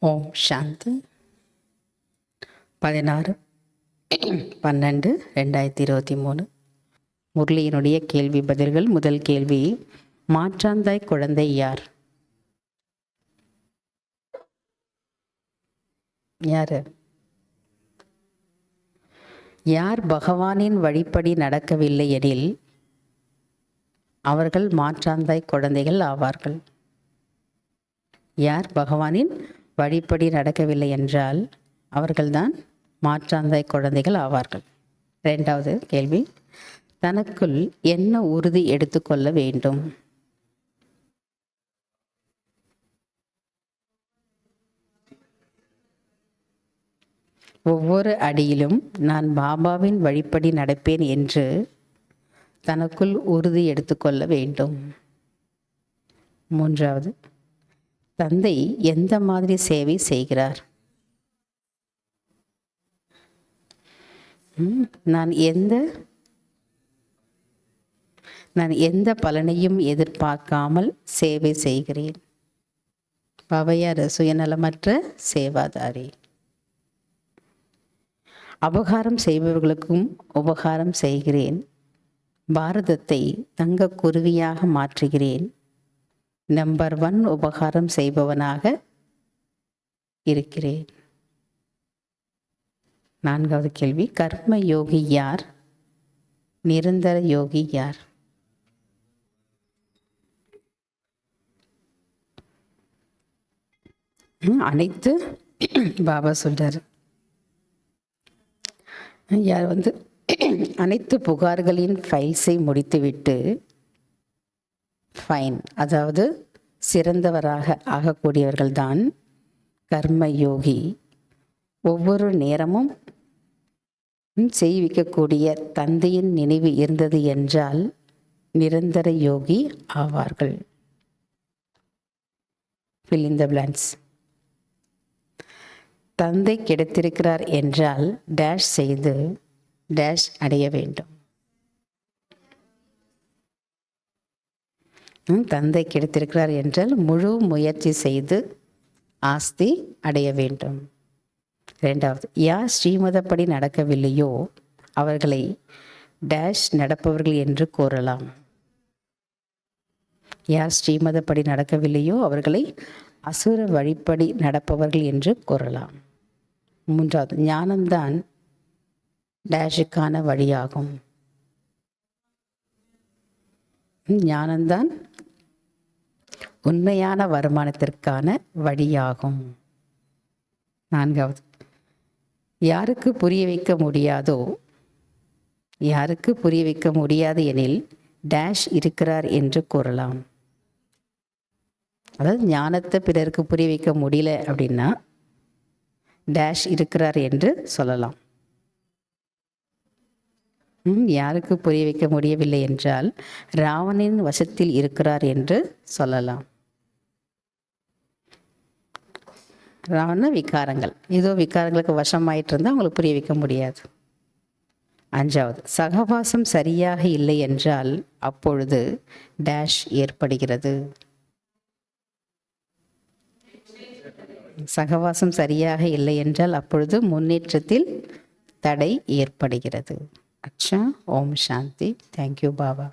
ஓம் சாந்தி. 16/12/2023 முரளியினுடைய கேள்வி பதில்கள். முதல் கேள்வி, மாற்றாந்தாய் குழந்தை யார்? யாரு? யார் பகவானின் வழிப்படி நடக்கவில்லை எனில் அவர்கள் மாற்றாந்தாய் குழந்தைகள் ஆவார்கள். யார் பகவானின் வழிப்படி நடக்கவில்லை என்றால் அவர்கள்தான் மாற்றாந்தாய் குழந்தைகள் ஆவார்கள். இரண்டாவது கேள்வி, தனக்குள் என்ன உறுதி எடுத்துக்கொள்ள வேண்டும்? ஒவ்வொரு அடியிலும் நான் பாபாவின் வழிப்படி நடப்பேன் என்று தனக்குள் உறுதி எடுத்துக்கொள்ள வேண்டும். மூன்றாவது, தந்தை எந்த மாதிரி சேவை செய்கிறார்? நான் எந்த பலனையும் எதிர்பார்க்காமல் சேவை செய்கிறேன். பாவையார் சுயநலமற்ற சேவாதாரி. அபகாரம் செய்பவர்களுக்கும் உபகாரம் செய்கிறேன். பாரதத்தை தங்க குருவியாக மாற்றுகிறேன். நம்பர் 1 உபகாரம் செய்பவனாக இருக்கிறேன். நான்காவது கேள்வி, கர்ம யோகி யார்? நிரந்தர யோகி யார்? அனைத்து பாபா சொல்றார், யார் அனைத்து புகார்களின் ஃபைல்ஸை முடித்துவிட்டு அதாவது சிறந்தவராக ஆகக்கூடியவர்கள்தான் கர்ம யோகி. ஒவ்வொரு நேரமும் செய்விக்கக்கூடிய தந்தையின் நினைவு இருந்தது என்றால் நிரந்தர யோகி ஆவார்கள். fill in the blanks. தந்தை கிடைத்திருக்கிறார் என்றால் டேஷ் செய்து டேஷ் அடைய வேண்டும். தந்தை கிடைத்திருக்கிறார் என்றால் முழு முயற்சி செய்து ஆஸ்தி அடைய வேண்டும். இரண்டாவது, யார் ஸ்ரீமதப்படி நடக்கவில்லையோ அவர்களை டேஷ் நடப்பவர்கள் என்று கூறலாம். யார் ஸ்ரீமதப்படி நடக்கவில்லையோ அவர்களை அசுர வழிப்படி நடப்பவர்கள் என்று கூறலாம். மூன்றாவது, ஞானம்தான் டேஷுக்கான வழியாகும். ஞானம்தான் உண்மையான வருமானத்திற்கான வழியாகும். நான்காவது, யாருக்கு புரிய வைக்க முடியாது எனில் டேஷ் இருக்கிறார் என்று கூறலாம். அதாவது ஞானத்தை பிறருக்கு புரிய வைக்க முடியல அப்படின்னா டேஷ் இருக்கிறார் என்று சொல்லலாம். யாருக்கு புரிய வைக்க முடியவில்லை என்றால் ராவணின் வசத்தில் இருக்கிறார் என்று சொல்லலாம். ராவண விகாரங்கள், ஏதோ விகாரங்களுக்கு வசமாயிட்டு இருந்தால் அவங்களுக்கு புரிய வைக்க முடியாது. அஞ்சாவது, சகவாசம் சரியாக இல்லை என்றால் அப்பொழுது டேஷ் ஏற்படுகிறது. சகவாசம் சரியாக இல்லை என்றால் அப்பொழுது முன்னேற்றத்தில் தடை ஏற்படுகிறது. अच्छा, Om Shanti. Thank you Baba.